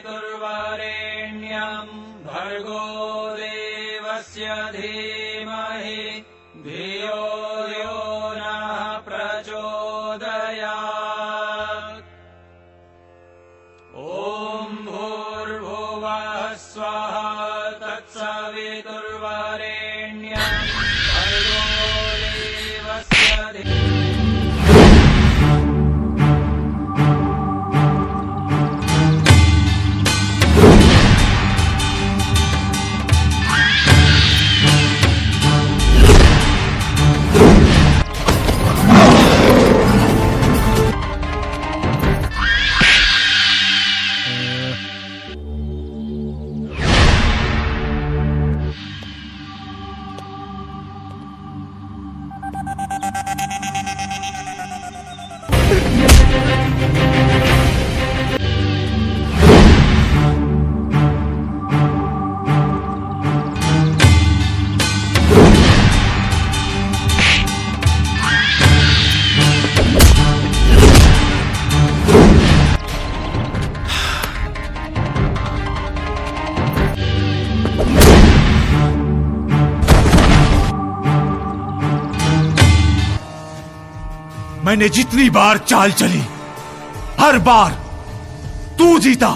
दुर्वरेण्यम् भर्गो देवस्य धीमहि धियो यो नः प्रचोदयात्। ॐ भूर्भुवः स्वः तत्सवितुर्वरेण्यम् भर्गो देवस्य धीमहि। मैंने जितनी बार चाल चली हर बार तू जीता।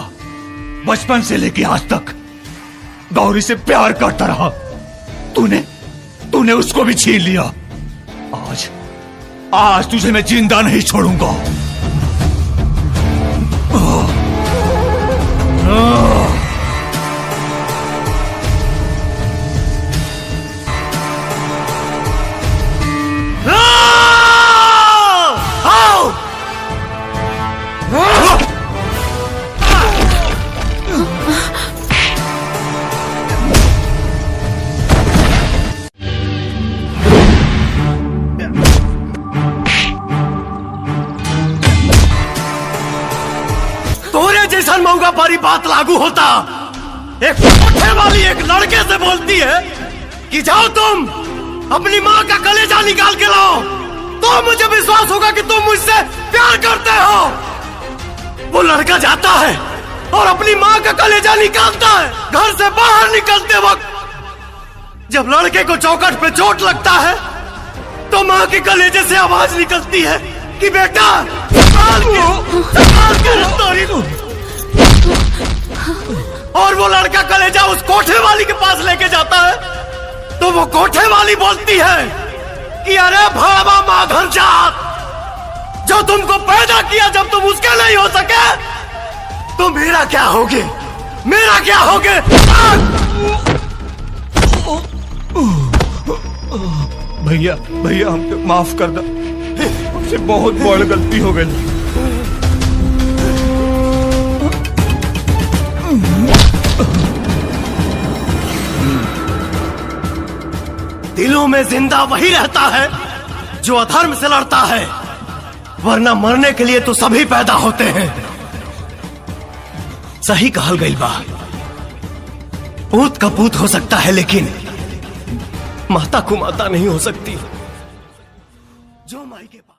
बचपन से लेके आज तक गौरी से प्यार करता रहा। तूने उसको भी छीन लिया। आज तुझे मैं जिंदा नहीं छोड़ूंगा। जैसा मौका पारी बात लागू होता। एक कोठे वाली एक लड़के से बोलती है कि जाओ तुम अपनी माँ का कलेजा निकाल के लाओ, तो मुझे विश्वास होगा कि तुम मुझसे प्यार करते हो। वो लड़का जाता है और अपनी माँ का कलेजा निकालता है। घर से बाहर निकलते वक्त जब लड़के को चौखट पे चोट लगता है तो माँ के कलेजे से आवाज निकलती है कि बेटा संभाल के और वो लड़का कलेजा उस कोठे वाली के पास लेके जाता है तो वो कोठे वाली बोलती है कि अरे भावा माधर जात, जो तुमको पैदा किया जब तुम उसके नहीं हो सके तो मेरा क्या होगे, मेरा क्या होगे। भैया हमको माफ कर दो, हमसे बहुत बड़ गलती हो गई। दिलों में जिंदा वही रहता है जो अधर्म से लड़ता है, वरना मरने के लिए तो सभी पैदा होते हैं। सही कहल गई बात। पूत का पूत हो सकता है लेकिन माता को माता नहीं हो सकती। जो माई के पास